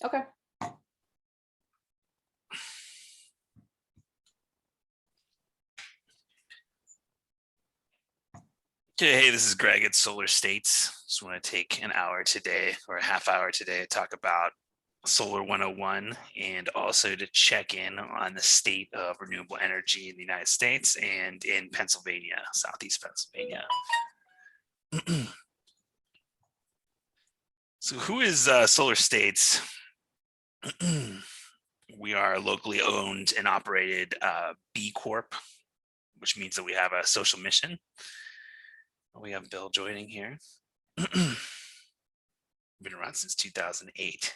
Okay. Okay, hey, this is Greg at Solar States. Just want to take an hour today or a half hour today to talk about Solar 101 and also to check in on the state of renewable energy in the United States and in Pennsylvania, Southeast Pennsylvania. So who is Solar States? We are a locally owned and operated B Corp, which means that we have a social mission. We have Bill joining here. Been around since 2008.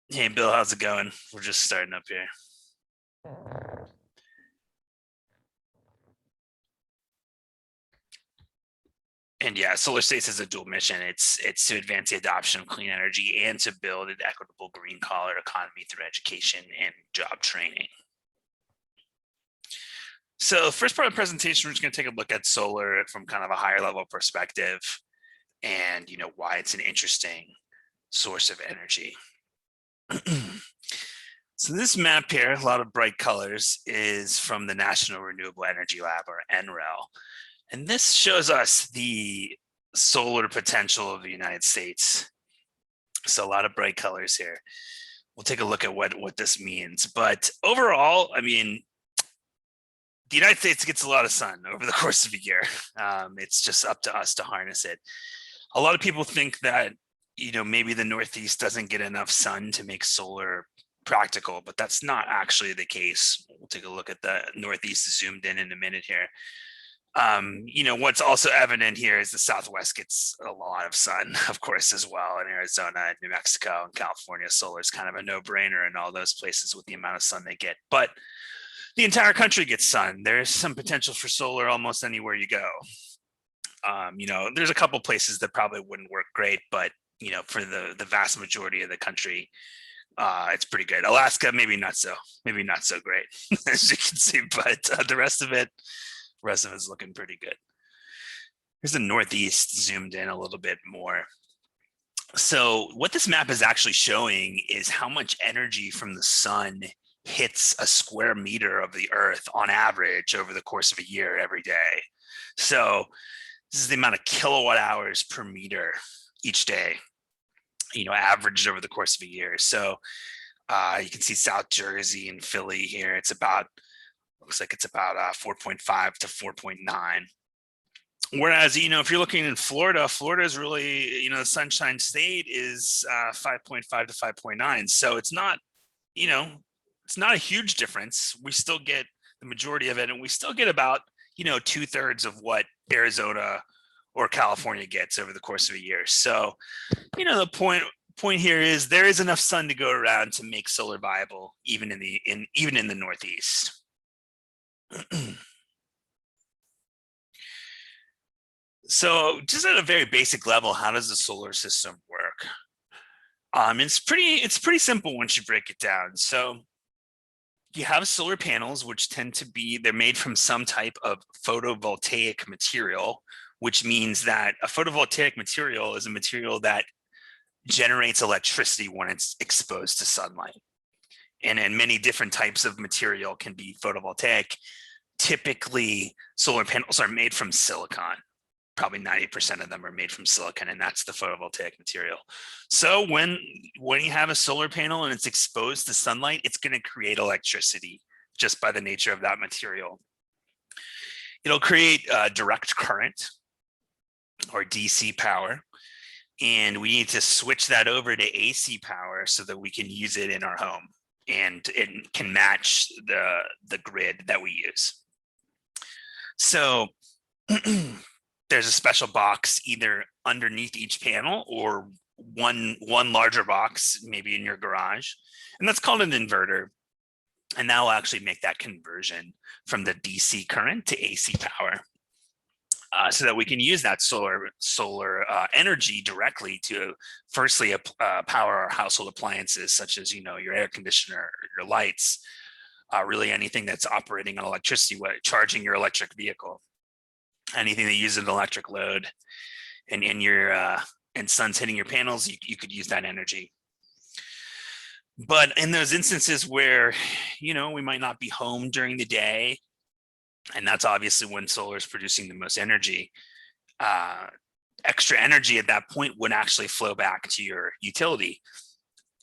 Hey, Bill, how's it going? We're just starting up here. And yeah, Solar States has a dual mission. It's to advance the adoption of clean energy and to build an equitable green collar economy through education and job training. So first part of the presentation, we're just going to take a look at solar from kind of a higher level perspective and why it's an interesting source of energy. So this map here, a lot of bright colors, is from the National Renewable Energy Lab, or NREL. And this shows us the solar potential of the United States. So a lot of bright colors here. We'll take a look at what this means. But overall, I mean, the United States gets a lot of sun over the course of a year. It's just up to us to harness it. A lot of people think that, maybe the Northeast doesn't get enough sun to make solar practical, but that's not actually the case. We'll take a look at the Northeast zoomed in a minute here. What's also evident here is the Southwest gets a lot of sun, of course, as well. In Arizona, New Mexico, and California, solar is kind of a no-brainer in all those places with the amount of sun they get. But the entire country gets sun. There's some potential for solar almost anywhere you go. There's a couple places that probably wouldn't work great, but for the vast majority of the country, it's pretty good. Alaska, maybe not so great, as you can see, but the rest of it is looking pretty good. Here's the Northeast zoomed in a little bit more. So what this map is actually showing is how much energy from the sun hits a square meter of the earth on average over the course of a year every day. So this is the amount of kilowatt hours per meter each day, averaged over the course of a year. So you can see South Jersey and Philly here. Looks like it's about 4.5 to 4.9. Whereas, if you're looking in Florida is really, the Sunshine State is 5.5 to 5.9. So it's not, it's not a huge difference. We still get the majority of it, and we still get about, 2/3 of what Arizona or California gets over the course of a year. So, the point here is there is enough sun to go around to make solar viable, even in the Northeast. So just at a very basic level, how does the solar system work? It's pretty simple once you break it down. So you have solar panels, which they're made from some type of photovoltaic material, which means that a photovoltaic material is a material that generates electricity when it's exposed to sunlight. And many different types of material can be photovoltaic. Typically, solar panels are made from silicon. Probably 90% of them are made from silicon, and that's the photovoltaic material. So when you have a solar panel and it's exposed to sunlight, it's going to create electricity just by the nature of that material. It'll create direct current or DC power, and we need to switch that over to AC power so that we can use it in our home, and it can match the grid that we use. So there's a special box either underneath each panel or one larger box, maybe in your garage, and that's called an inverter. And that will actually make that conversion from the DC current to AC power, so that we can use that solar energy directly to firstly power our household appliances, such as your air conditioner, your lights, really anything that's operating on electricity, charging your electric vehicle, anything that uses an electric load, and in your and sun's hitting your panels, you could use that energy. But in those instances where, we might not be home during the day, and that's obviously when solar is producing the most energy, extra energy at that point would actually flow back to your utility,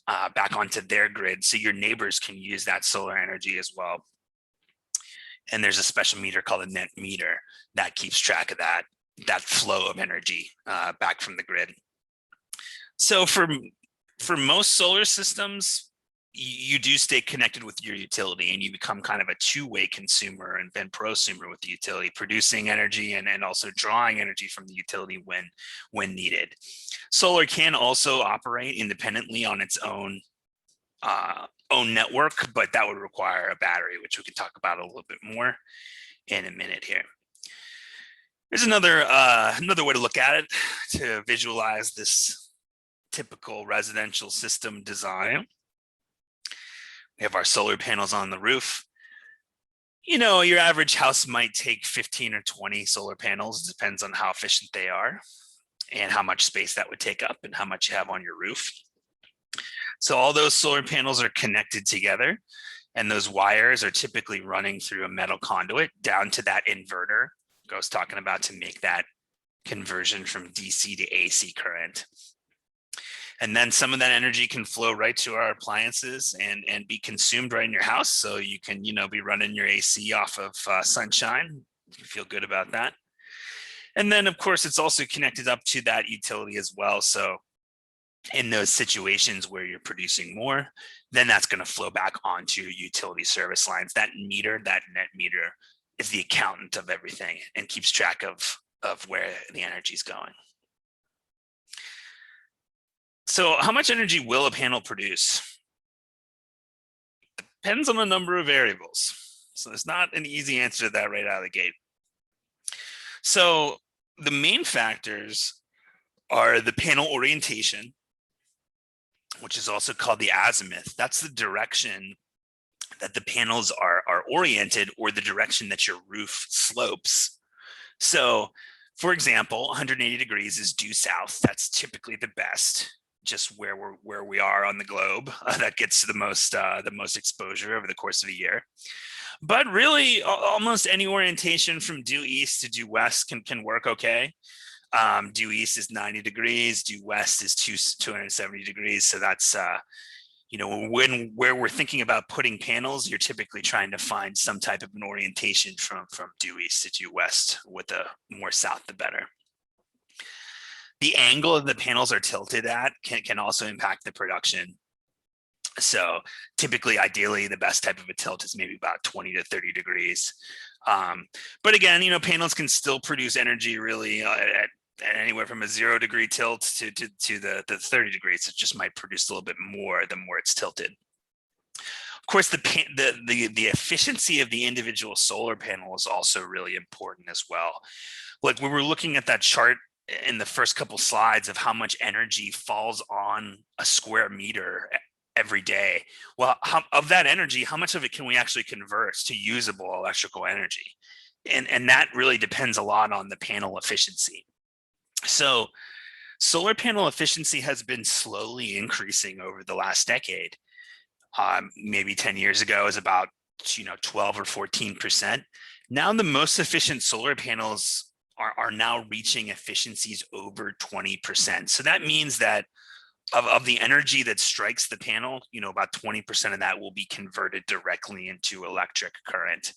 back onto their grid, so your neighbors can use that solar energy as well. And there's a special meter called a net meter that keeps track of that flow of energy back from the grid. So for most solar systems, you do stay connected with your utility, and you become kind of a two-way consumer and prosumer with the utility, producing energy and also drawing energy from the utility when needed. Solar can also operate independently on its own network, but that would require a battery, which we can talk about a little bit more in a minute here. There's another way to look at it to visualize this typical residential system design. We have our solar panels on the roof. Your average house might take 15 or 20 solar panels. It depends on how efficient they are and how much space that would take up and how much you have on your roof. So all those solar panels are connected together, and those wires are typically running through a metal conduit down to that inverter I was talking about to make that conversion from DC to AC current. And then some of that energy can flow right to our appliances and be consumed right in your house. So you can, be running your AC off of sunshine. You feel good about that. And then, of course, it's also connected up to that utility as well. So in those situations where you're producing more, then that's going to flow back onto your utility service lines. That meter, that net meter, is the accountant of everything and keeps track of where the energy is going. So how much energy will a panel produce? Depends on a number of variables. So there's not an easy answer to that right out of the gate. So the main factors are the panel orientation, which is also called the azimuth. That's the direction that the panels are oriented, or the direction that your roof slopes. So for example, 180 degrees is due south. That's typically the best, just where we are on the globe. That gets the most exposure over the course of a year. But really, almost any orientation from due east to due west can work okay. Due east is 90 degrees, due west is 270 degrees. So that's where we're thinking about putting panels, you're typically trying to find some type of an orientation from due east to due west, with the more south the better. The angle of the panels are tilted at can also impact the production. So typically, ideally, the best type of a tilt is maybe about 20 to 30 degrees. But again, panels can still produce energy really at anywhere from a 0 degree tilt to the 30 degrees. It just might produce a little bit more the more it's tilted. Of course, the efficiency of the individual solar panel is also really important as well. Like we were looking at that chart in the first couple slides of how much energy falls on a square meter every day. Well, of that energy, how much of it can we actually convert to usable electrical energy? And that really depends a lot on the panel efficiency. So solar panel efficiency has been slowly increasing over the last decade. Maybe 10 years ago, it was about 12 or 14%. Now the most efficient solar panels are now reaching efficiencies over 20%. So that means that of the energy that strikes the panel, about 20% of that will be converted directly into electric current.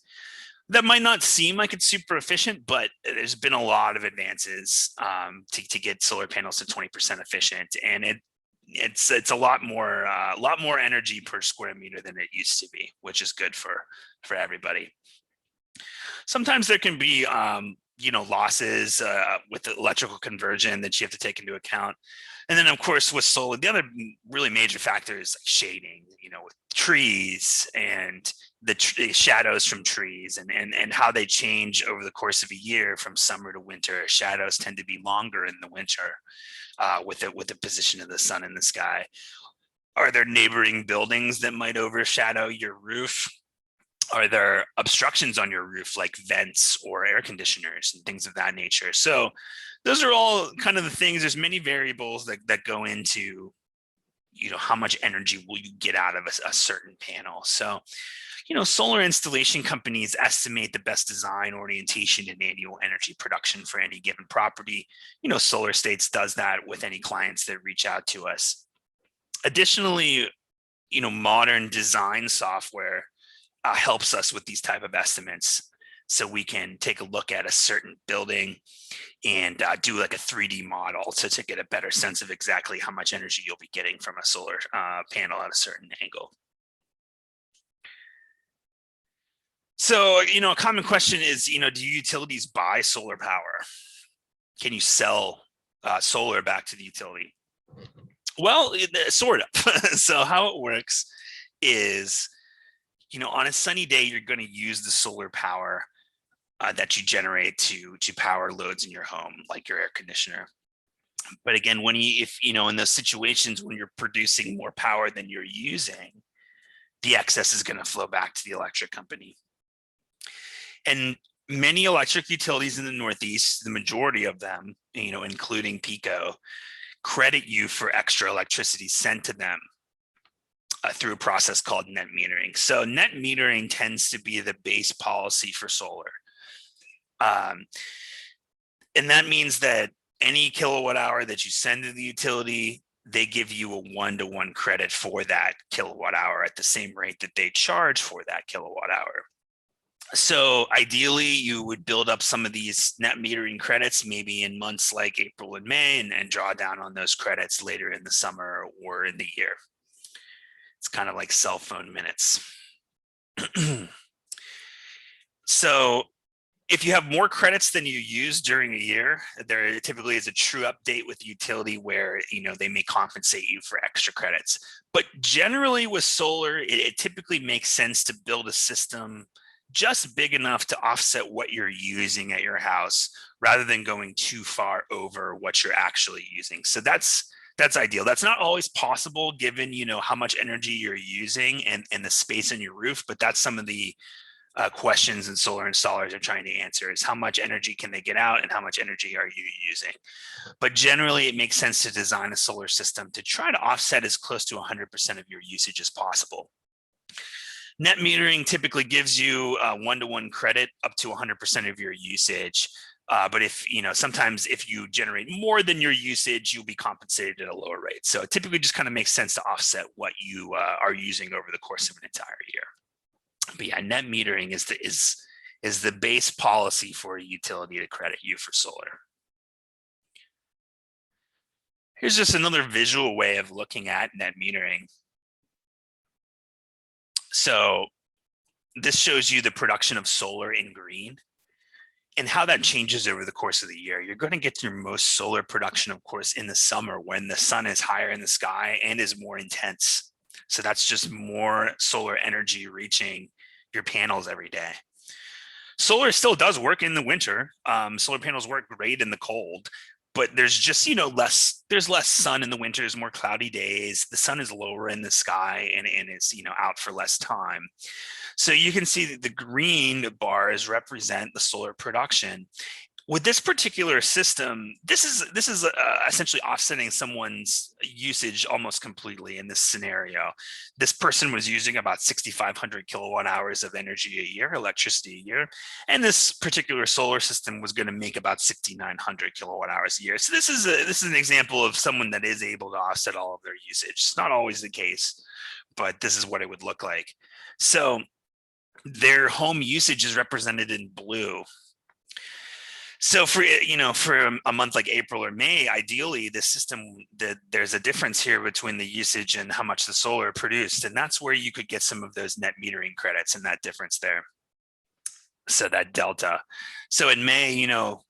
That might not seem like it's super efficient, but there's been a lot of advances to get solar panels to 20% efficient, and it's a lot more energy per square meter than it used to be, which is good for everybody. Sometimes there can be losses with electrical conversion that you have to take into account. And then, of course, with solar, the other really major factor is like shading, with trees and the shadows from trees and how they change over the course of a year from summer to winter. Shadows tend to be longer in the winter with the position of the sun in the sky. Are there neighboring buildings that might overshadow your roof? Are there obstructions on your roof like vents or air conditioners and things of that nature? So those are all kind of the things. There's many variables that go into, how much energy will you get out of a certain panel. So, solar installation companies estimate the best design, orientation, and annual energy production for any given property. Solar States does that with any clients that reach out to us. Additionally, modern design software helps us with these type of estimates. So we can take a look at a certain building and do like a 3D model to get a better sense of exactly how much energy you'll be getting from a solar panel at a certain angle. So, a common question is, do utilities buy solar power? Can you sell solar back to the utility? Well, sort of. So how it works is, on a sunny day, you're going to use the solar power that you generate to power loads in your home, like your air conditioner. But again, if in those situations when you're producing more power than you're using, the excess is going to flow back to the electric company. And many electric utilities in the Northeast, the majority of them, including PECO, credit you for extra electricity sent to them through a process called net metering. So net metering tends to be the base policy for solar. And that means that any kilowatt hour that you send to the utility, they give you a 1-to-1 credit for that kilowatt hour at the same rate that they charge for that kilowatt hour. So ideally, you would build up some of these net metering credits, maybe in months like April and May, and draw down on those credits later in the summer or in the year. It's kind of like cell phone minutes. So if you have more credits than you use during a year, there typically is a true update with the utility where they may compensate you for extra credits. But generally with solar, it typically makes sense to build a system just big enough to offset what you're using at your house rather than going too far over what you're actually using. So that's ideal. That's not always possible given how much energy you're using and the space in your roof, but that's some of the questions and solar installers are trying to answer is how much energy can they get out and how much energy are you using? But generally it makes sense to design a solar system to try to offset as close to 100% of your usage as possible. Net metering typically gives you 1-to-1 credit up to 100% of your usage. But if, sometimes if you generate more than your usage, you'll be compensated at a lower rate. So it typically just kind of makes sense to offset what you are using over the course of an entire year. But yeah, net metering is the base policy for a utility to credit you for solar. Here's just another visual way of looking at net metering. So this shows you the production of solar in green and how that changes over the course of the year. You're going to get your most solar production, of course, in the summer when the sun is higher in the sky and is more intense. So that's just more solar energy reaching your panels every day. Solar still does work in the winter. Solar panels work great in the cold, but there's just, there's less sun in the winter, there's more cloudy days. The sun is lower in the sky and is, out for less time. So you can see that the green bars represent the solar production. With this particular system, this is essentially offsetting someone's usage almost completely in this scenario. This person was using about 6,500 kilowatt hours of energy a year, electricity a year, and this particular solar system was going to make about 6,900 kilowatt hours a year. So this is an example of someone that is able to offset all of their usage. It's not always the case, but this is what it would look like. So their home usage is represented in blue. So for a month like April or May, ideally the system, there's a difference here between the usage and how much the solar produced, and that's where you could get some of those net metering credits and that difference there. So that delta. So in May,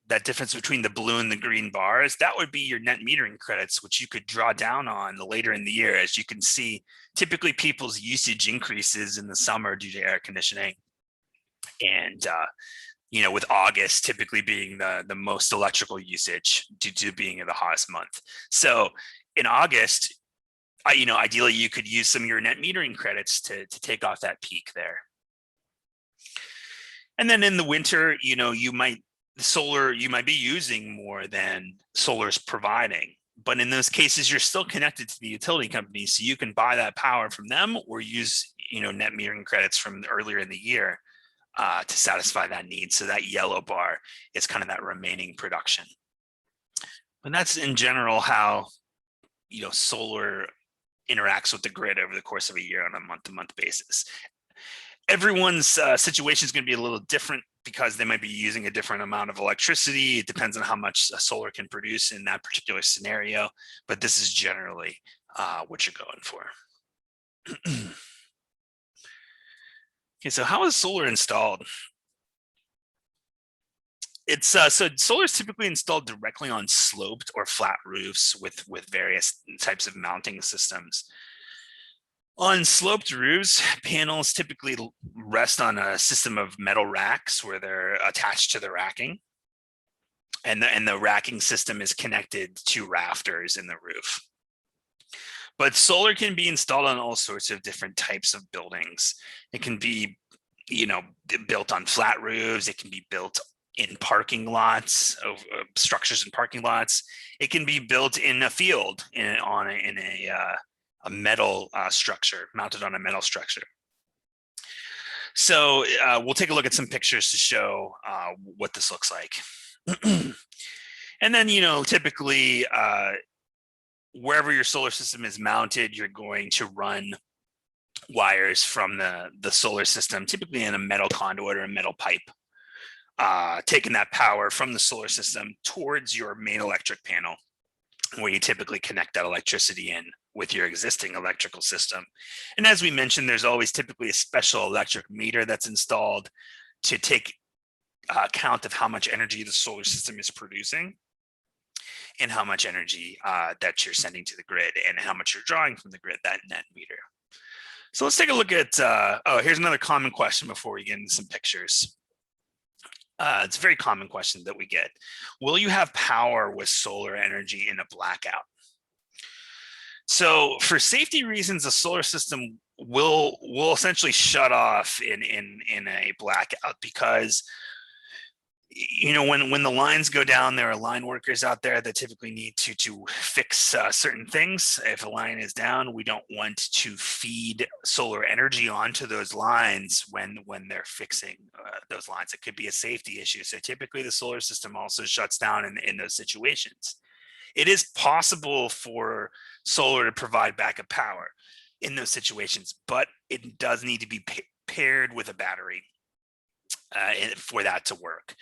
that difference between the blue and the green bars, that would be your net metering credits, which you could draw down on later in the year. As you can see, typically people's usage increases in the summer due to air conditioning. And with August typically being the most electrical usage due to being the hottest month. So in August, ideally you could use some of your net metering credits to take off that peak there. And then in the winter, you might solar, you might be using more than solar is providing. But in those cases, you're still connected to the utility company, so you can buy that power from them or use, net metering credits from earlier in the year to satisfy that need. So that yellow bar is kind of that remaining production. And that's in general how, solar interacts with the grid over the course of a year on a month-to-month basis. Everyone's situation is going to be a little different because they might be using a different amount of electricity. It depends on how much solar can produce in that particular scenario, but this is generally what you're going for. Okay, so how is solar installed? It's so solar is typically installed directly on sloped or flat roofs with various types of mounting systems. On sloped roofs, panels typically rest on a system of metal racks where they're attached to the racking. And the racking system is connected to rafters in the roof. But solar can be installed on all sorts of different types of buildings. It can be, built on flat roofs. It can be built in parking lots, of structures in parking lots. It can be built in a field in a metal structure, mounted on a metal structure. So we'll take a look at some pictures to show what this looks like. And then, typically wherever your solar system is mounted, you're going to run wires from the solar system, typically in a metal conduit or a metal pipe, taking that power from the solar system towards your main electric panel, where you typically connect that electricity in with your existing electrical system. And as we mentioned, there's always typically a special electric meter that's installed to take account of how much energy the solar system is producing and how much energy that you're sending to the grid and how much you're drawing from the grid, that net meter. So let's take a look at, here's another common question before we get into some pictures. It's a very common question that we get. Will you have power with solar energy in a blackout? So for safety reasons, the solar system will essentially shut off in a blackout because, when the lines go down, there are line workers out there that typically need to fix certain things. If a line is down, we don't want to feed solar energy onto those lines when they're fixing those lines. It could be a safety issue. So typically the solar system also shuts down in those situations. It is possible for solar to provide backup power in those situations, but it does need to be paired with a battery for that to work.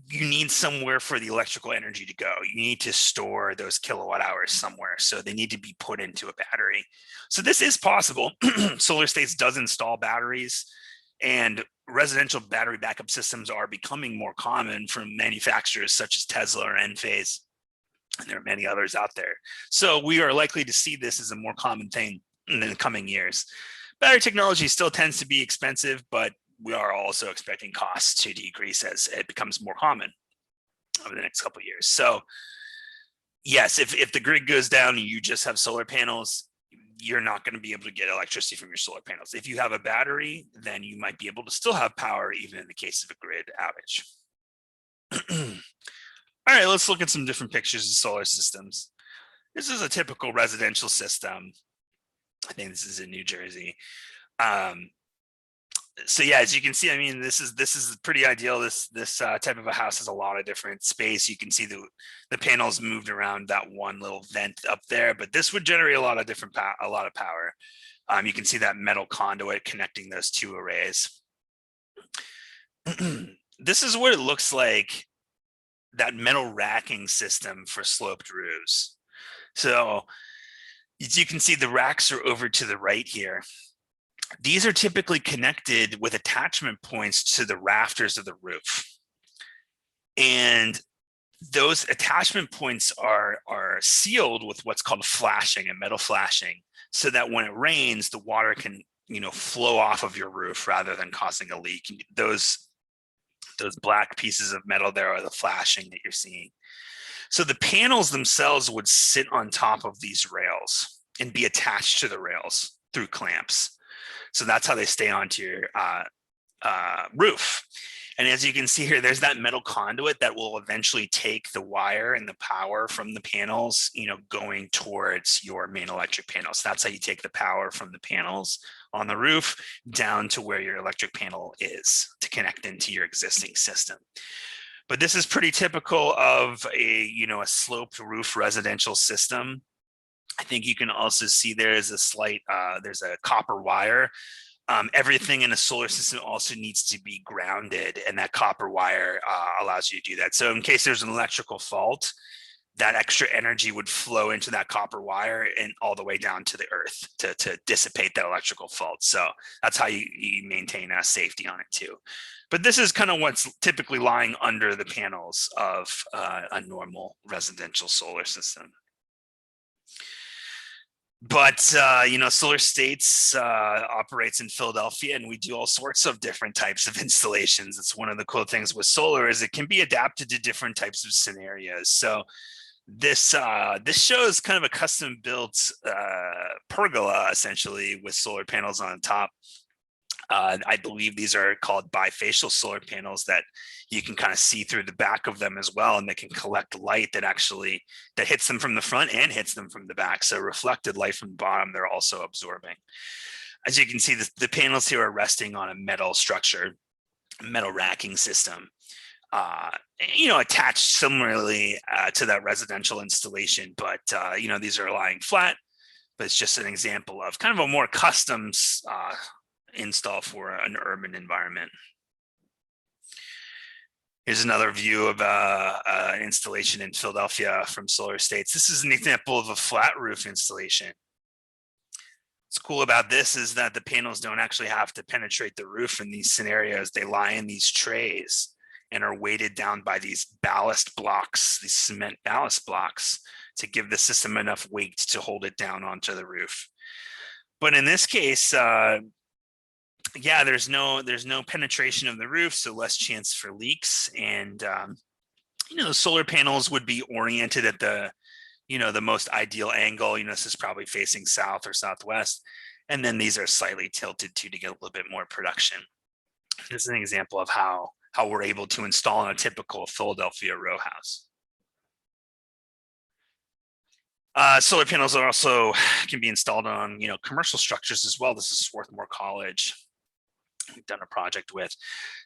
You need somewhere for the electrical energy to go. You need to store those kilowatt hours somewhere. So they need to be put into a battery. So this is possible. Solar States does install batteries, and residential battery backup systems are becoming more common from manufacturers such as Tesla or Enphase. And there are many others out there. So we are likely to see this as a more common thing in the coming years. Battery technology still tends to be expensive, but we are also expecting costs to decrease as it becomes more common over the next couple of years. So yes, if the grid goes down and you just have solar panels, you're not going to be able to get electricity from your solar panels. If you have a battery, then you might be able to still have power even in the case of a grid outage. All right, let's look at some different pictures of solar systems. This is a typical residential system. I think this is in New Jersey. So yeah, as you can see, I mean, this is pretty ideal. This type of a house has a lot of different space. You can see the panels moved around that one little vent up there, but this would generate a lot of power. You can see that metal conduit connecting those two arrays. This is what it looks like, that metal racking system for sloped roofs. So as you can see, the racks are over to the right here. These are typically connected with attachment points to the rafters of the roof. And those attachment points are sealed with what's called flashing, a metal flashing, so that when it rains, the water can, flow off of your roof rather than causing a leak. Those black pieces of metal there are the flashing that you're seeing. So the panels themselves would sit on top of these rails and be attached to the rails through clamps. So that's how they stay onto your roof. And as you can see here, there's that metal conduit that will eventually take the wire and the power from the panels, going towards your main electric panels. So that's how you take the power from the panels on the roof down to where your electric panel is to connect into your existing system. But this is pretty typical of a sloped roof residential system. I think you can also see there is a slight, there's a copper wire. Everything in a solar system also needs to be grounded, and that copper wire allows you to do that. So in case there's an electrical fault, that extra energy would flow into that copper wire and all the way down to the earth to dissipate that electrical fault. So that's how you maintain safety on it too. But this is kind of what's typically lying under the panels of a normal residential solar system. But, Solar States operates in Philadelphia, and we do all sorts of different types of installations. It's one of the cool things with solar is it can be adapted to different types of scenarios. So this shows kind of a custom built pergola, essentially, with solar panels on top. I believe these are called bifacial solar panels that you can kind of see through the back of them as well, and they can collect light that hits them from the front and hits them from the back. So reflected light from the bottom, they're also absorbing. As you can see, the panels here are resting on a metal structure, metal racking system, attached similarly to that residential installation. But, these are lying flat, but it's just an example of kind of a more custom install for an urban environment. Here's another view of an installation in Philadelphia from Solar States. This is an example of a flat roof installation. What's cool about this is that the panels don't actually have to penetrate the roof in these scenarios. They lie in these trays and are weighted down by these ballast blocks, these cement ballast blocks, to give the system enough weight to hold it down onto the roof. But in this case, there's no penetration of the roof, so less chance for leaks. And the solar panels would be oriented at the most ideal angle. This is probably facing south or southwest, and then these are slightly tilted to get a little bit more production. This is an example of how we're able to install in a typical Philadelphia row house. Solar panels can be installed on commercial structures as well. This is Swarthmore College we've done a project with.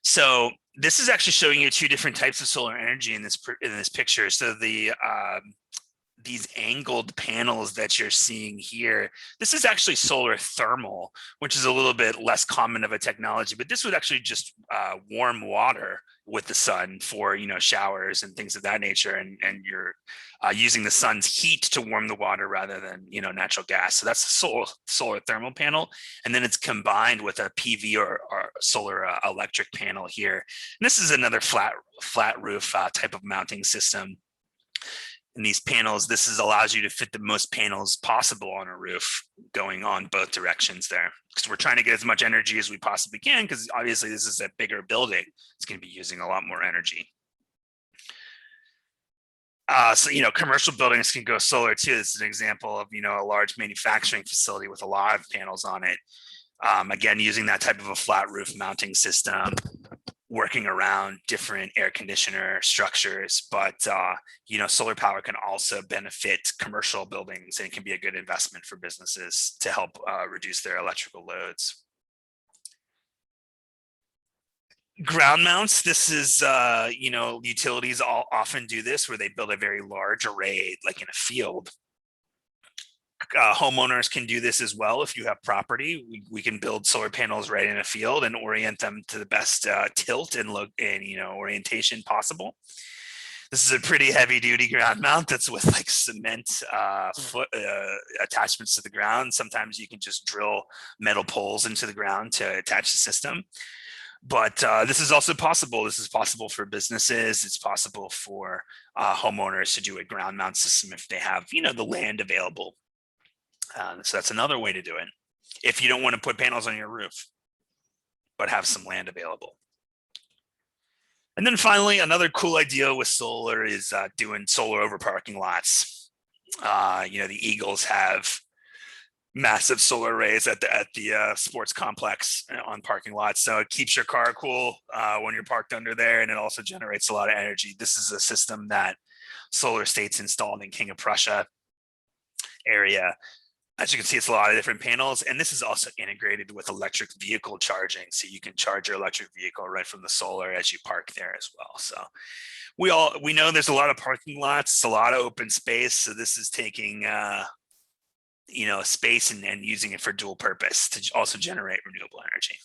So this is actually showing you two different types of solar energy in this picture. So these angled panels that you're seeing here, this is actually solar thermal, which is a little bit less common of a technology, but this would actually just warm water with the sun for showers and things of that nature, and you're using the sun's heat to warm the water rather than natural gas. So that's a solar thermal panel, and then it's combined with a PV or solar electric panel here. And this is another flat roof type of mounting system. And these panels, allows you to fit the most panels possible on a roof going on both directions there. Because we're trying to get as much energy as we possibly can, because obviously this is a bigger building. It's going to be using a lot more energy. Commercial buildings can go solar too. This is an example of, a large manufacturing facility with a lot of panels on it. Again, using that type of a flat roof mounting system, working around different air conditioner structures, but solar power can also benefit commercial buildings and can be a good investment for businesses to help reduce their electrical loads. Ground mounts, this is, utilities often do this where they build a very large array, like in a field. Homeowners can do this as well. If you have property, we can build solar panels right in a field and orient them to the best tilt and orientation possible. This is a pretty heavy duty ground mount that's with like cement attachments to the ground. Sometimes you can just drill metal poles into the ground to attach the system. But this is also possible. This is possible for businesses. It's possible for homeowners to do a ground mount system if they have, the land available. So that's another way to do it if you don't want to put panels on your roof, but have some land available. And then finally, another cool idea with solar is doing solar over parking lots. The Eagles have massive solar arrays at the sports complex on parking lots. So it keeps your car cool when you're parked under there, and it also generates a lot of energy. This is a system that Solar States installed in King of Prussia area. As you can see, it's a lot of different panels, and this is also integrated with electric vehicle charging. So you can charge your electric vehicle right from the solar as you park there as well. So we know there's a lot of parking lots, it's a lot of open space. So this is taking space and using it for dual purpose to also generate renewable energy.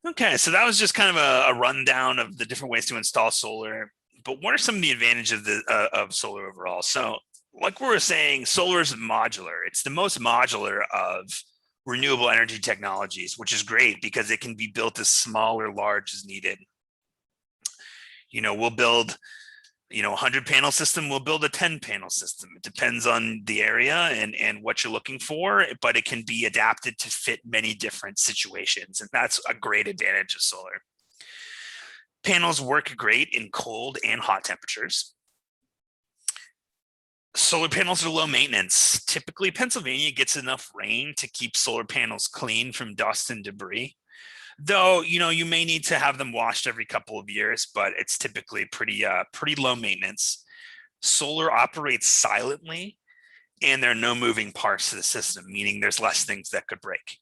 Okay, so that was just kind of a rundown of the different ways to install solar. But what are some of the advantages of solar overall? So like we were saying, solar is modular. It's the most modular of renewable energy technologies, which is great because it can be built as small or large as needed. We'll build, 100 panel system, we'll build a 10 panel system. It depends on the area and what you're looking for, but it can be adapted to fit many different situations. And that's a great advantage of solar. Panels work great in cold and hot temperatures. Solar panels are low maintenance. Typically, Pennsylvania gets enough rain to keep solar panels clean from dust and debris. Though, you may need to have them washed every couple of years, but it's typically pretty low maintenance. Solar operates silently, and there are no moving parts to the system, meaning there's less things that could break.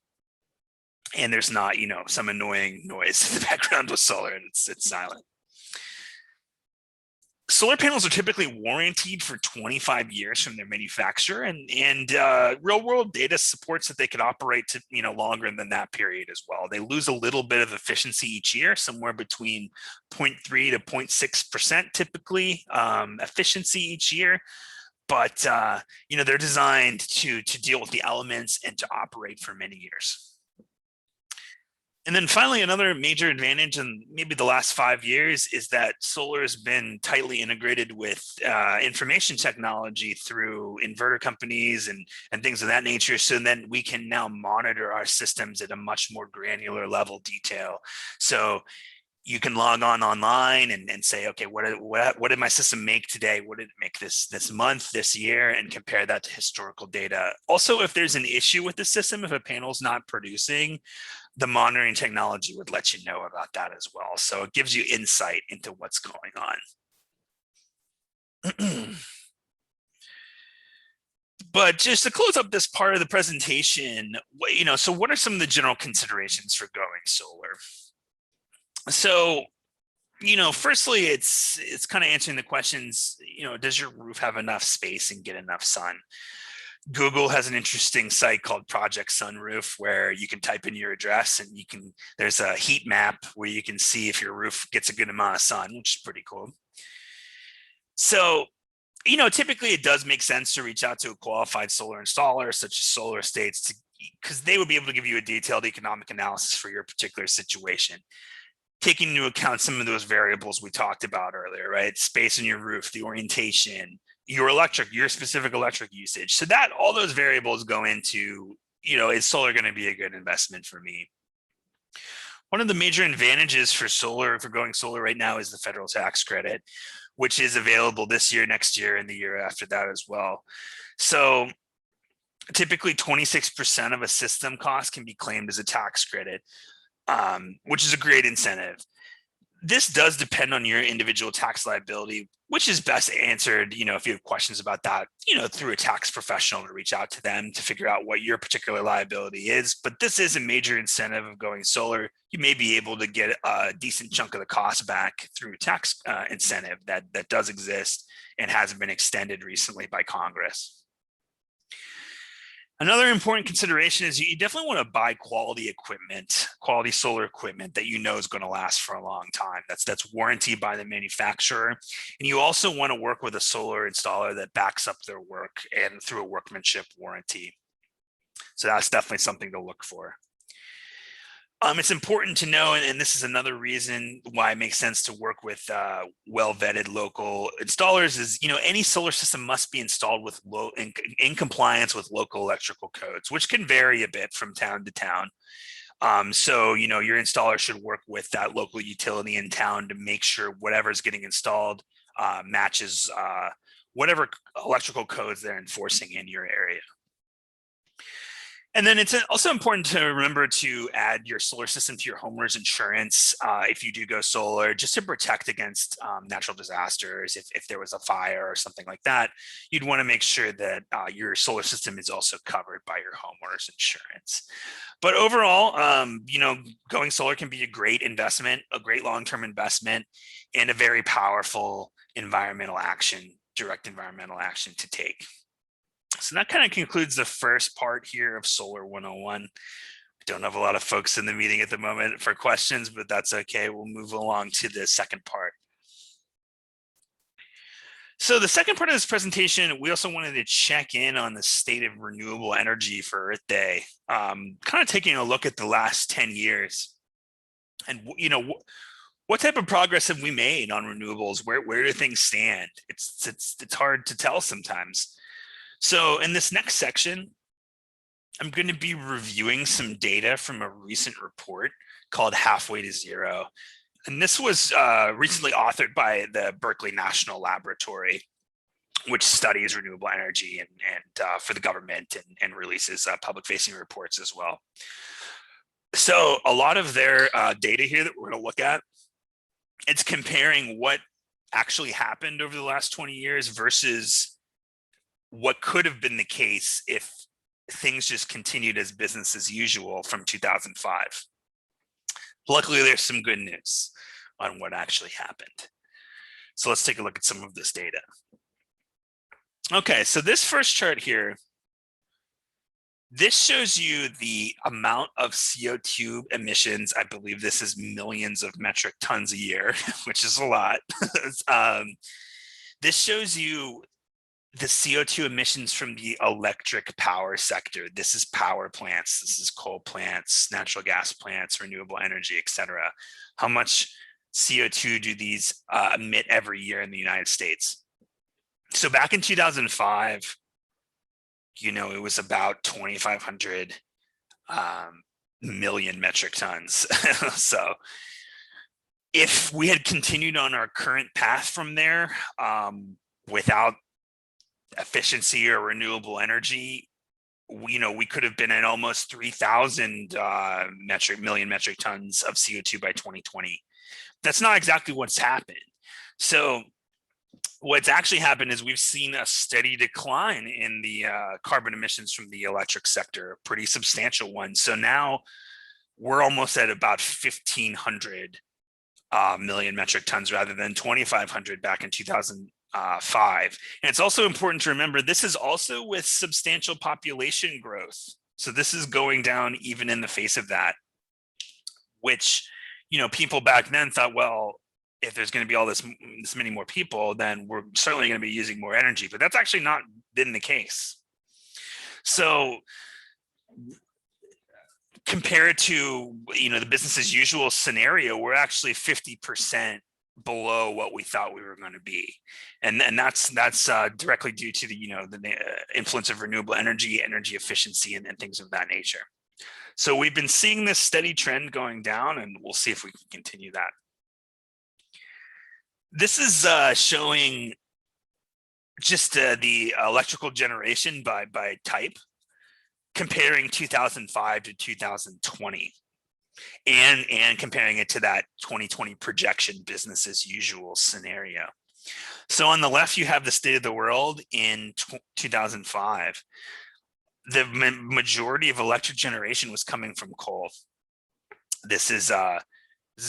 And there's not, some annoying noise in the background with solar, and it's silent. Solar panels are typically warranted for 25 years from their manufacturer, and real world data supports that they could operate to longer than that period as well. They lose a little bit of efficiency each year, somewhere between 0.3 to 0.6% typically efficiency each year. But they're designed to deal with the elements and to operate for many years. And then finally, another major advantage in maybe the last 5 years is that solar has been tightly integrated with information technology through inverter companies and things of that nature. So then we can now monitor our systems at a much more granular level detail. So you can log on online and say, okay, what did my system make today? What did it make this month, this year, and compare that to historical data. Also, if there's an issue with the system, if a panel's not producing, the monitoring technology would let you know about that as well. So it gives you insight into what's going on. But just to close up this part of the presentation, so what are some of the general considerations for going solar? So, firstly, it's kind of answering the questions, does your roof have enough space and get enough sun? Google has an interesting site called Project Sunroof where you can type in your address and there's a heat map where you can see if your roof gets a good amount of sun, which is pretty cool. So, typically it does make sense to reach out to a qualified solar installer such as Solar States because they would be able to give you a detailed economic analysis for your particular situation, taking into account some of those variables we talked about earlier, right? Space in your roof, the orientation, your specific electric usage. So that all those variables go into, is solar going to be a good investment for me? One of the major advantages for going solar right now is the federal tax credit, which is available this year, next year, and the year after that as well. So typically 26% of a system cost can be claimed as a tax credit, which is a great incentive. This does depend on your individual tax liability, which is best answered, if you have questions about that, through a tax professional to reach out to them to figure out what your particular liability is. But this is a major incentive of going solar. You may be able to get a decent chunk of the cost back through tax incentive that does exist and has been extended recently by Congress. Another important consideration is you definitely want to buy quality solar equipment that is going to last for a long time. That's warranted by the manufacturer. And you also want to work with a solar installer that backs up their work and through a workmanship warranty. So that's definitely something to look for. It's important to know, and this is another reason why it makes sense to work with well-vetted local installers, is any solar system must be installed with in compliance with local electrical codes, which can vary a bit from town to town. So your installer should work with that local utility in town to make sure whatever's getting installed matches whatever electrical codes they're enforcing in your area. And then it's also important to remember to add your solar system to your homeowner's insurance if you do go solar, just to protect against natural disasters. If there was a fire or something like that, you'd want to make sure that your solar system is also covered by your homeowner's insurance. But overall, going solar can be a great investment, a great long-term investment, and a very powerful environmental action, direct environmental action to take. So that kind of concludes the first part here of Solar 101. I don't have a lot of folks in the meeting at the moment for questions, but that's okay. We'll move along to the second part. So the second part of this presentation, we also wanted to check in on the state of renewable energy for Earth Day, kind of taking a look at the last 10 years. And, what type of progress have we made on renewables? Where do things stand? It's hard to tell sometimes. So in this next section, I'm going to be reviewing some data from a recent report called Halfway to Zero. And this was recently authored by the Berkeley National Laboratory, which studies renewable energy and for the government and releases public-facing reports as well. So a lot of their data here that we're going to look at, it's comparing what actually happened over the last 20 years versus what could have been the case if things just continued as business as usual from 2005. Luckily, there's some good news on what actually happened. So let's take a look at some of this data. Okay, so this first chart here, this shows you the amount of CO2 emissions. I believe this is millions of metric tons a year, which is a lot. This shows you the CO2 emissions from the electric power sector. This is power plants, this is coal plants, natural gas plants, renewable energy, etc. How much CO2 do these emit every year in the United States? So back in 2005, it was about 2,500 million metric tons. So if we had continued on our current path from there without efficiency or renewable energy, we could have been at almost 3,000 million metric tons of CO2 by 2020. That's not exactly what's happened. So what's actually happened is we've seen a steady decline in the carbon emissions from the electric sector, a pretty substantial one. So now we're almost at about 1,500 million metric tons rather than 2,500 back in 2005. And it's also important to remember, this is also with substantial population growth. So this is going down even in the face of that, which, people back then thought, well, if there's going to be all this many more people, then we're certainly going to be using more energy, but that's actually not been the case. So compared to, the business as usual scenario, we're actually 50% below what we thought we were going to be, and that's directly due to the influence of renewable energy efficiency and things of that nature. So we've been seeing this steady trend going down, and we'll see if we can continue that. This is showing just the electrical generation by type, comparing 2005 to 2020. And comparing it to that 2020 projection business as usual scenario. So on the left, you have the state of the world in 2005. The majority of electric generation was coming from coal. This is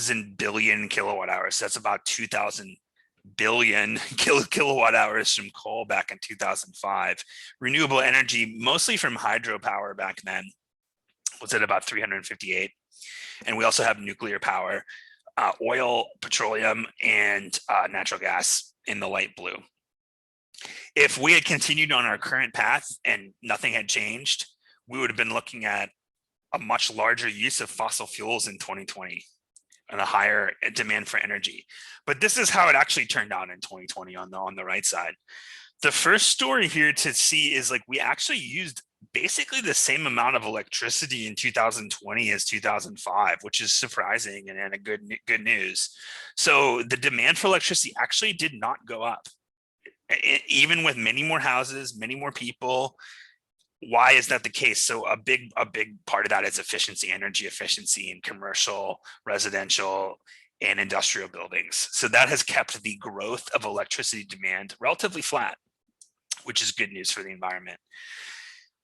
in billion kilowatt hours. That's about 2,000 billion kilowatt hours from coal back in 2005. Renewable energy, mostly from hydropower back then, was at about 358. And we also have nuclear power, oil, petroleum, and natural gas in the light blue. If we had continued on our current path and nothing had changed, we would have been looking at a much larger use of fossil fuels in 2020 and a higher demand for energy. But this is how it actually turned out in 2020 on the right side. The first story here to see is we actually used basically the same amount of electricity in 2020 as 2005, which is surprising and a good news. So the demand for electricity actually did not go up. even with many more houses, many more people. Why is that the case? So a big part of that is efficiency, energy efficiency in commercial, residential, and industrial buildings. So that has kept the growth of electricity demand relatively flat, which is good news for the environment.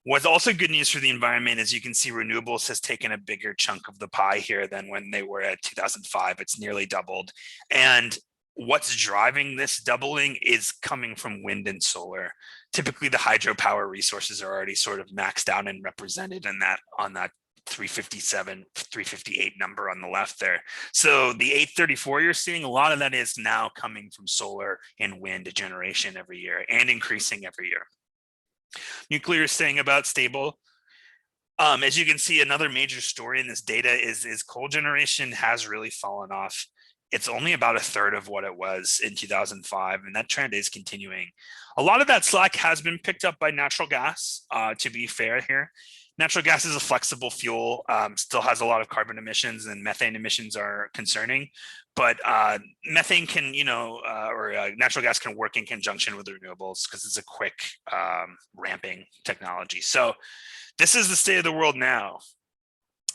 What's also good news for the environment is you can see renewables has taken a bigger chunk of the pie here than when they were at 2005. It's nearly doubled. And what's driving this doubling is coming from wind and solar. Typically, the hydropower resources are already sort of maxed out and represented in that on that 357, 358 number on the left there. So the 834 you're seeing, a lot of that is now coming from solar and wind generation every year and increasing every year. Nuclear is staying about stable. As you can see, another major story in this data is coal generation has really fallen off. It's only about a third of what it was in 2005, and that trend is continuing. A lot of that slack has been picked up by natural gas, to be fair here. Natural gas is a flexible fuel, still has a lot of carbon emissions, and methane emissions are concerning. But methane can, or natural gas can work in conjunction with renewables because it's a quick ramping technology. So this is the state of the world now.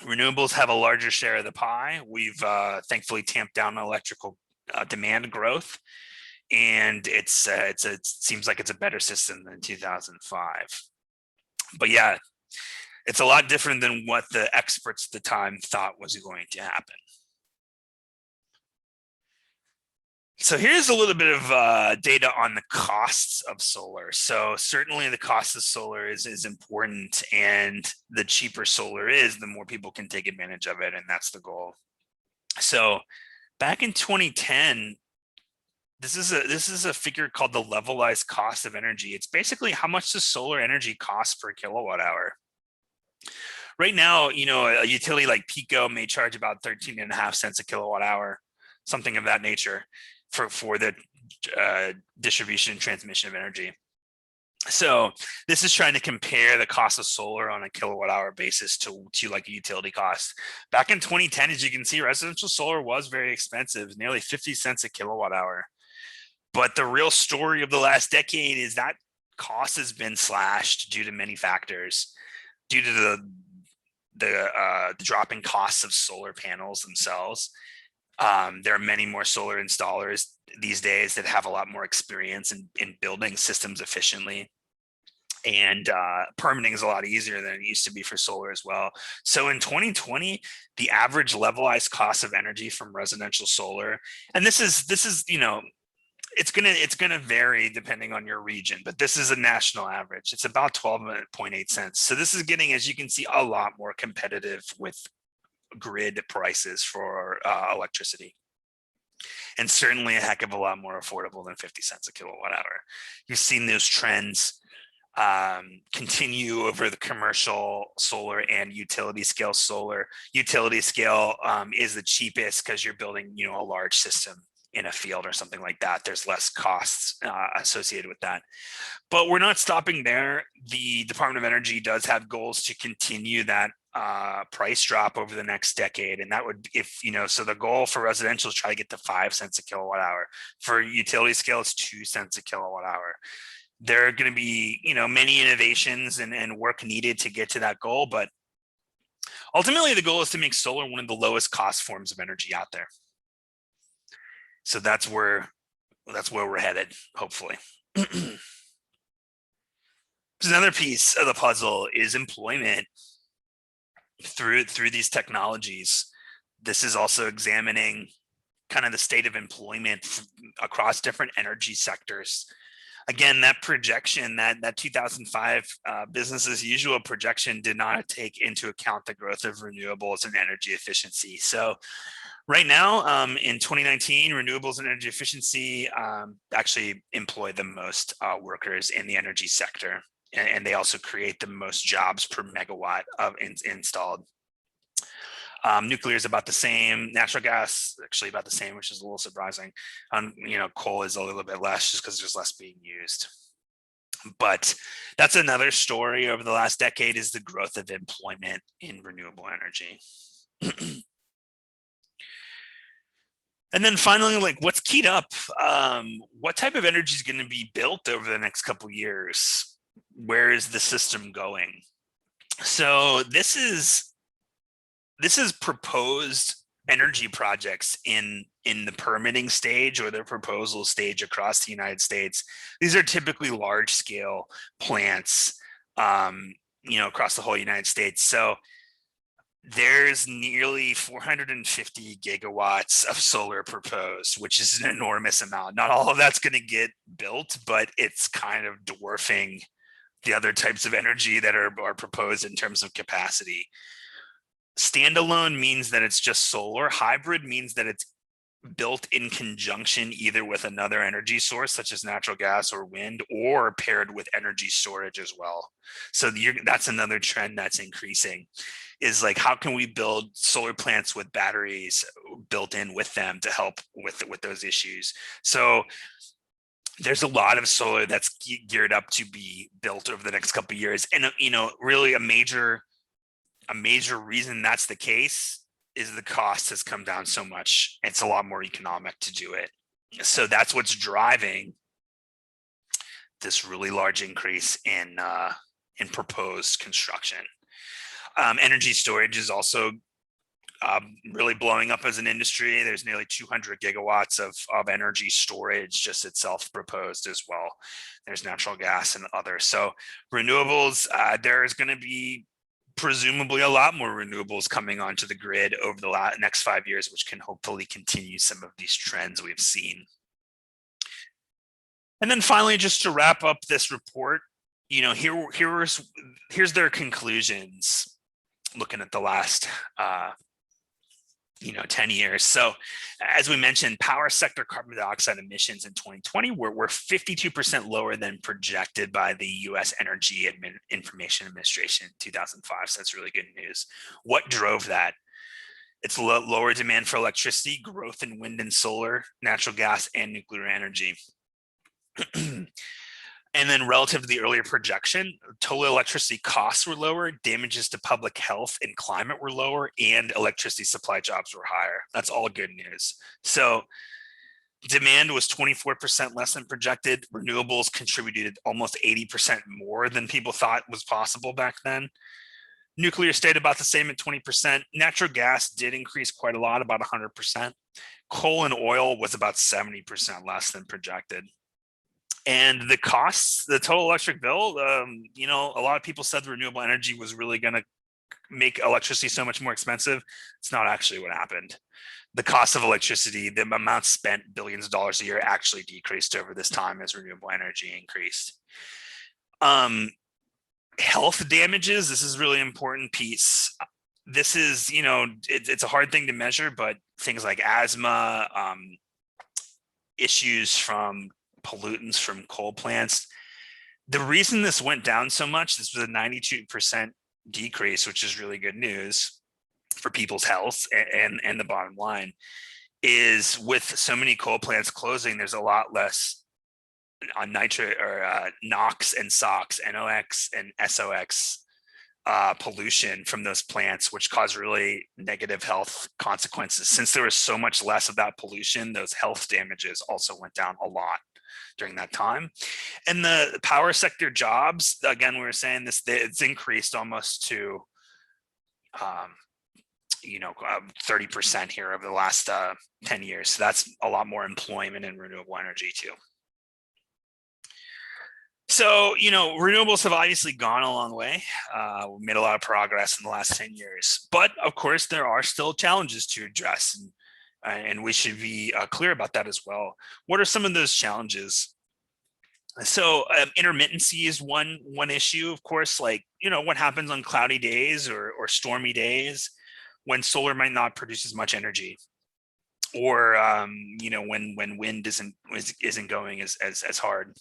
Renewables have a larger share of the pie. We've thankfully tamped down electrical demand growth, and it seems like it's a better system than 2005. But yeah, it's a lot different than what the experts at the time thought was going to happen. So here's a little bit of data on the costs of solar. So certainly the cost of solar is important, and the cheaper solar is, the more people can take advantage of it, and that's the goal. So back in 2010, this is a figure called the levelized cost of energy. It's basically how much does solar energy cost per kilowatt hour. Right now, a utility like Pico may charge about 13.5 cents a kilowatt hour, something of that nature, for the distribution and transmission of energy. So this is trying to compare the cost of solar on a kilowatt hour basis to like a utility cost. Back in 2010, as you can see, residential solar was very expensive, nearly 50 cents a kilowatt hour. But the real story of the last decade is that cost has been slashed due to many factors, due to the dropping costs of solar panels themselves. There are many more solar installers these days that have a lot more experience in building systems efficiently. And permitting is a lot easier than it used to be for solar as well. So in 2020, the average levelized cost of energy from residential solar, and this is it's gonna vary depending on your region, but this is a national average. It's about 12.8 cents. So this is getting, as you can see, a lot more competitive with grid prices for electricity, and certainly a heck of a lot more affordable than 50 cents a kilowatt hour. You've seen those trends continue over the commercial solar and utility scale solar. Utility scale is the cheapest because you're building, a large system in a field or something like that. There's less costs associated with that. But we're not stopping there. The Department of Energy does have goals to continue that price drop over the next decade. And that would, so the goal for residential is try to get to 5 cents a kilowatt hour. For utility scale, it's 2 cents a kilowatt hour. There are going to be, many innovations and work needed to get to that goal. But ultimately, the goal is to make solar one of the lowest cost forms of energy out there. So that's where we're headed, hopefully. Another piece of the puzzle is employment through these technologies. This is also examining kind of the state of employment across different energy sectors. Again, that projection, that 2005 business as usual projection did not take into account the growth of renewables and energy efficiency. So right now, in 2019, renewables and energy efficiency actually employ the most workers in the energy sector, and they also create the most jobs per megawatt of installed. Nuclear is about the same. Natural gas actually about the same, which is a little surprising. Coal is a little bit less just because there's less being used. But that's another story over the last decade, is the growth of employment in renewable energy. And then finally, like what's keyed up? What type of energy is going to be built over the next couple of years? Where is the system going? So this is proposed energy projects in the permitting stage or the proposal stage across the United States. These are typically large scale plants, across the whole United States. So there's nearly 450 gigawatts of solar proposed, which is an enormous amount. Not all of that's going to get built, but it's kind of dwarfing the other types of energy that are proposed in terms of capacity. Standalone means that it's just solar. Hybrid means that it's built in conjunction either with another energy source such as natural gas or wind, or paired with energy storage as well. So that's another trend that's increasing, is like, how can we build solar plants with batteries built in with them to help with those issues? So there's a lot of solar that's geared up to be built over the next couple of years. And really a major reason that's the case is the cost has come down so much. It's a lot more economic to do it. So that's what's driving this really large increase in proposed construction. Energy storage is also really blowing up as an industry. There's nearly 200 gigawatts of energy storage just itself proposed as well. There's natural gas and others. So renewables, there's going to be presumably a lot more renewables coming onto the grid over the next 5 years, which can hopefully continue some of these trends we've seen. And then finally, just to wrap up this report, here's their conclusions looking at the last 10 years. So as we mentioned, power sector carbon dioxide emissions in 2020 were 52% lower than projected by the US Energy Information Administration in 2005. So that's really good news. What drove that? It's lower demand for electricity, growth in wind and solar, natural gas, and nuclear energy. And then relative to the earlier projection, total electricity costs were lower, damages to public health and climate were lower, and electricity supply jobs were higher. That's all good news. So demand was 24% less than projected. Renewables contributed almost 80% more than people thought was possible back then. Nuclear stayed about the same at 20%. Natural gas did increase quite a lot, about 100%. Coal and oil was about 70% less than projected. And the costs, the total electric bill, a lot of people said renewable energy was really going to make electricity so much more expensive. It's not actually what happened. The cost of electricity, the amount spent, billions of dollars a year, actually decreased over this time as renewable energy increased. Health damages, this is a really important piece. This is, it's a hard thing to measure, but things like asthma, issues from pollutants from coal plants. The reason this went down so much, this was a 92% decrease, which is really good news for people's health and the bottom line, is with so many coal plants closing, there's a lot less on nitrate or NOx and SOx, NOx and SOx pollution from those plants, which cause really negative health consequences. Since there was so much less of that pollution, those health damages also went down a lot during that time. And the power sector jobs, again, we were saying this, it's increased almost to 30% here over the last 10 years. So that's a lot more employment in renewable energy too. So, renewables have obviously gone a long way. We've made a lot of progress in the last 10 years, but of course there are still challenges to address, and we should be clear about that as well. What are some of those challenges? So intermittency is one issue, of course, like, what happens on cloudy days or stormy days when solar might not produce as much energy, or, when wind isn't going as hard.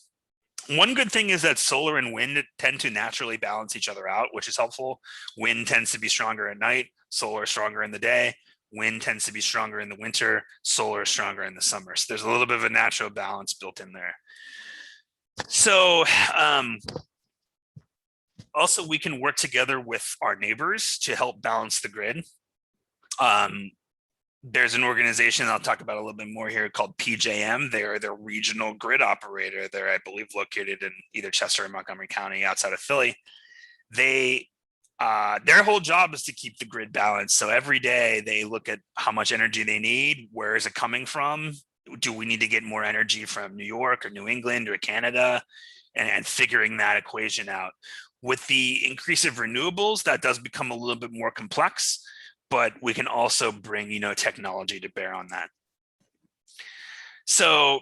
One good thing is that solar and wind tend to naturally balance each other out, which is helpful. Wind tends to be stronger at night, solar stronger in the day. Wind tends to be stronger in the winter, solar stronger in the summer. So there's a little bit of a natural balance built in there. So also we can work together with our neighbors to help balance the grid. There's an organization I'll talk about a little bit more here called PJM. They're the regional grid operator. They're, I believe, located in either Chester or Montgomery County outside of Philly. They their whole job is to keep the grid balanced. So every day they look at how much energy they need, where is it coming from? Do we need to get more energy from New York or New England or Canada? And figuring that equation out. With the increase of renewables, that does become a little bit more complex, but we can also bring, technology to bear on that. So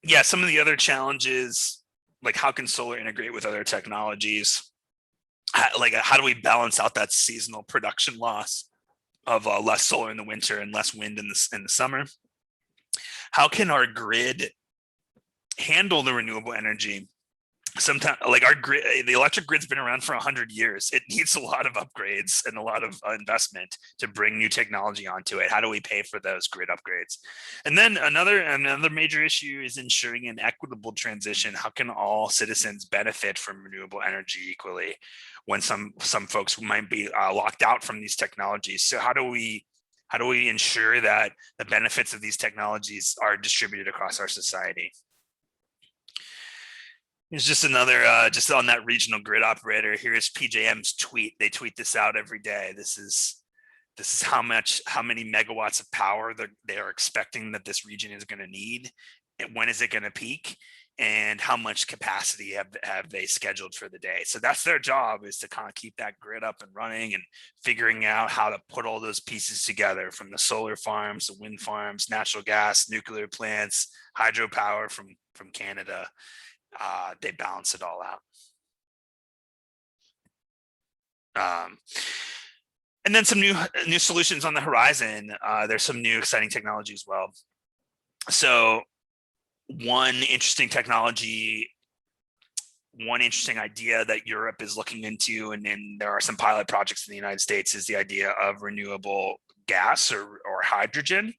yeah, some of the other challenges, like how can solar integrate with other technologies? How do we balance out that seasonal production loss of less solar in the winter and less wind in the summer? How can our grid handle the renewable energy? Sometimes, like our grid, the electric grid's been around for 100 years. It needs a lot of upgrades and a lot of investment to bring new technology onto it. How do we pay for those grid upgrades? And then another major issue is ensuring an equitable transition. How can all citizens benefit from renewable energy equally when some folks might be locked out from these technologies? So how do we ensure that the benefits of these technologies are distributed across our society? It's just another, just on that regional grid operator. Here's PJM's tweet. They tweet this out every day. This is how many megawatts of power they are expecting that this region is going to need, and when is it going to peak, and how much capacity have they scheduled for the day. So that's their job, is to kind of keep that grid up and running and figuring out how to put all those pieces together, from the solar farms, the wind farms, natural gas, nuclear plants, hydropower from Canada. They balance it all out. And then some new solutions on the horizon. There's some new exciting technology as well. So one interesting idea that Europe is looking into, and there are some pilot projects in the United States, is the idea of renewable gas or hydrogen.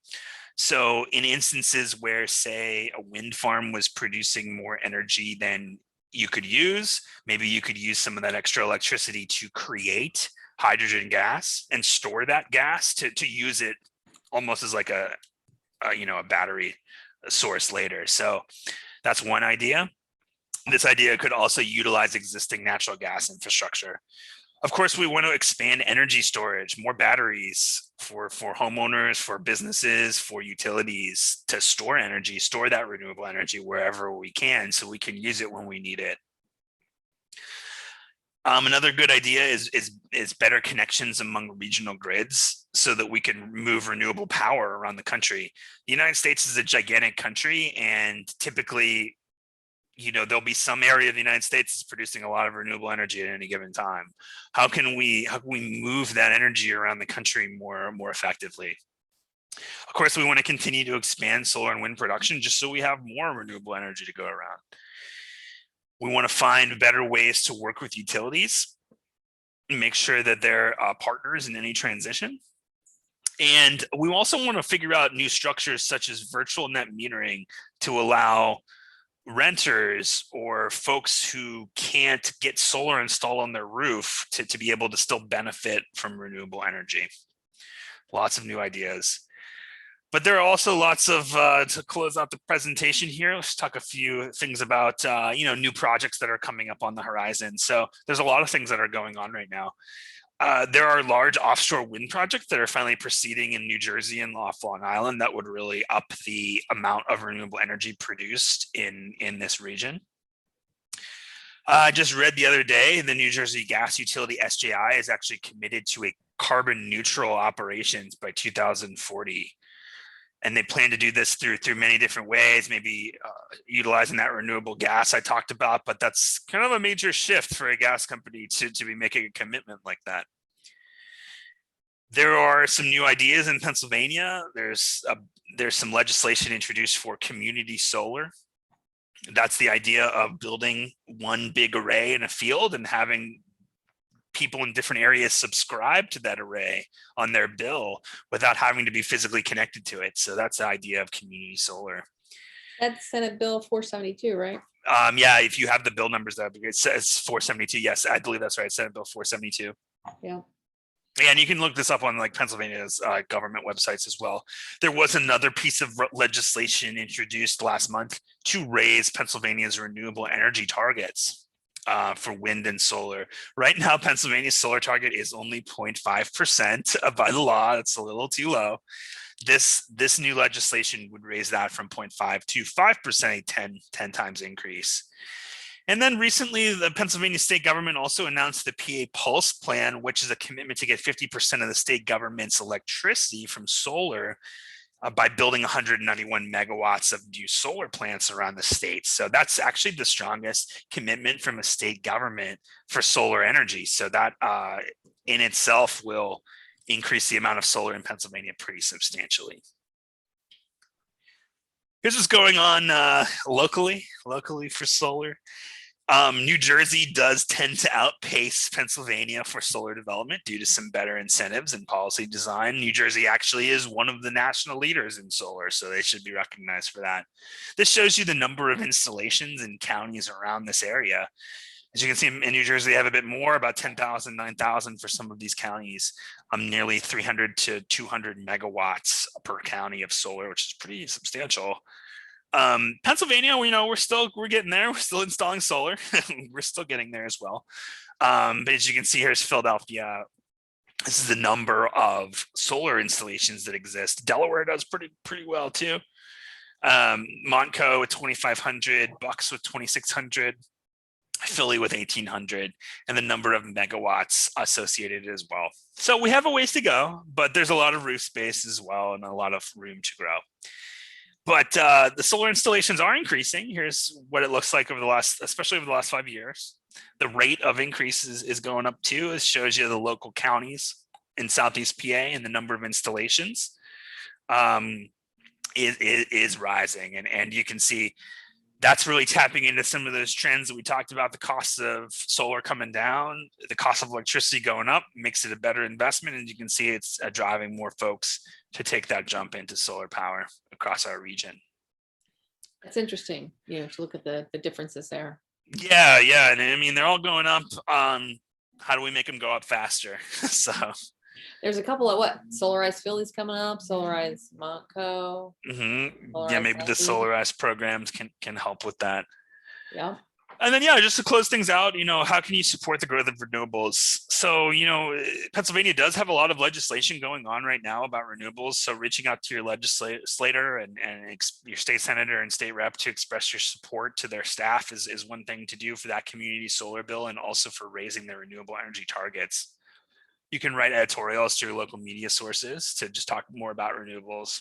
So in instances where, say, a wind farm was producing more energy than you could use, maybe you could use some of that extra electricity to create hydrogen gas and store that gas to use it almost as like a battery source later. So that's one idea. This idea could also utilize existing natural gas infrastructure. Of course, we want to expand energy storage, more batteries for homeowners, for businesses, for utilities, to store energy, store that renewable energy wherever we can, so we can use it when we need it. Another good idea is better connections among regional grids, so that we can move renewable power around the country. The United States is a gigantic country, and typically, there'll be some area of the United States that's producing a lot of renewable energy at any given time. How can we move that energy around the country more effectively? Of course, we want to continue to expand solar and wind production, just so we have more renewable energy to go around. We want to find better ways to work with utilities, make sure that they're partners in any transition. And we also want to figure out new structures such as virtual net metering to allow renters or folks who can't get solar installed on their roof to be able to still benefit from renewable energy. Lots of new ideas. But there are also lots of, to close out the presentation here, let's talk a few things about, new projects that are coming up on the horizon. So there's a lot of things that are going on right now. There are large offshore wind projects that are finally proceeding in New Jersey and off Long Island that would really up the amount of renewable energy produced in this region. I just read the other day, the New Jersey gas utility SJI is actually committed to a carbon neutral operations by 2040. And they plan to do this through many different ways, maybe utilizing that renewable gas I talked about, but that's kind of a major shift for a gas company to be making a commitment like that. There are some new ideas in Pennsylvania. There's some legislation introduced for community solar. That's the idea of building one big array in a field and having people in different areas subscribe to that array on their bill without having to be physically connected to it. So that's the idea of community solar. That's Senate Bill 472, right? Yeah, if you have the bill numbers, that would be great. It says 472. Yes, I believe that's right. Senate Bill 472. Yeah. And you can look this up on like Pennsylvania's government websites as well. There was another piece of legislation introduced last month to raise Pennsylvania's renewable energy targets for wind and solar. Right now, Pennsylvania's solar target is only 0.5% by the law. It's a little too low. This new legislation would raise that from 0.5 to 5%, a 10 times increase. And then recently, the Pennsylvania state government also announced the PA Pulse Plan, which is a commitment to get 50% of the state government's electricity from solar by building 191 megawatts of new solar plants around the state. So that's actually the strongest commitment from a state government for solar energy. So that in itself will increase the amount of solar in Pennsylvania pretty substantially. Here's what's going on locally for solar. New Jersey does tend to outpace Pennsylvania for solar development due to some better incentives and policy design. New Jersey actually is one of the national leaders in solar, so they should be recognized for that. This shows you the number of installations in counties around this area. As you can see in New Jersey, they have a bit more, about 10,000, 9,000 for some of these counties, nearly 300 to 200 megawatts per county of solar, which is pretty substantial. Pennsylvania, we're getting there. We're still installing solar. We're still getting there as well. But as you can see, here's Philadelphia. This is the number of solar installations that exist. Delaware does pretty well too. Montco with 2,500, Bucks with 2,600, Philly with 1,800, and the number of megawatts associated as well. So we have a ways to go, but there's a lot of roof space as well and a lot of room to grow. But the solar installations are increasing. Here's what it looks like especially over the last 5 years. The rate of increases is going up too. It shows you the local counties in Southeast PA and the number of installations is rising. And you can see that's really tapping into some of those trends that we talked about. The cost of solar coming down, the cost of electricity going up makes it a better investment. And you can see it's driving more folks to take that jump into solar power across our region. That's interesting, to look at the differences there. Yeah. And I mean, they're all going up. How do we make them go up faster? So there's a couple of Solarized Philly's coming up, Solarized Montco. Yeah, maybe the Solarized programs can help with that. Yeah. And then, just to close things out, how can you support the growth of renewables? So, Pennsylvania does have a lot of legislation going on right now about renewables. So reaching out to your legislator and your state senator and state rep to express your support to their staff is one thing to do for that community solar bill and also for raising their renewable energy targets. You can write editorials to your local media sources to just talk more about renewables,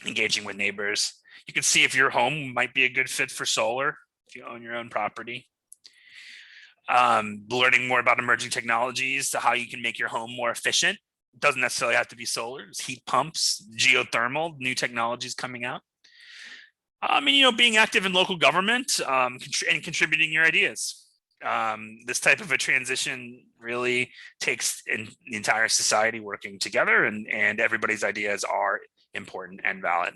engaging with neighbors. You can see if your home might be a good fit for solar if you own your own property. Learning more about emerging technologies to how you can make your home more efficient. It doesn't necessarily have to be solar. It's heat pumps, geothermal, new technologies coming out. Being active in local government and contributing your ideas. This type of a transition really takes the entire society working together, and everybody's ideas are important and valid.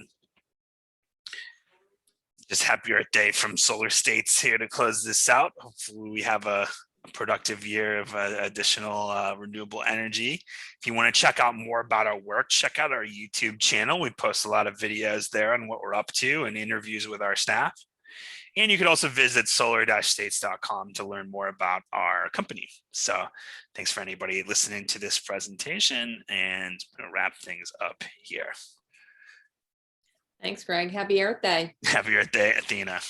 Just happy Earth Day from Solar States here to close this out. Hopefully we have a productive year of additional renewable energy. If you want to check out more about our work, check out our YouTube channel. We post a lot of videos there on what we're up to and interviews with our staff. And you could also visit solar-states.com to learn more about our company. So thanks for anybody listening to this presentation, and I'm going to wrap things up here. Thanks, Greg. Happy Earth Day. Happy Earth Day, Athena.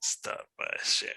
Stop share.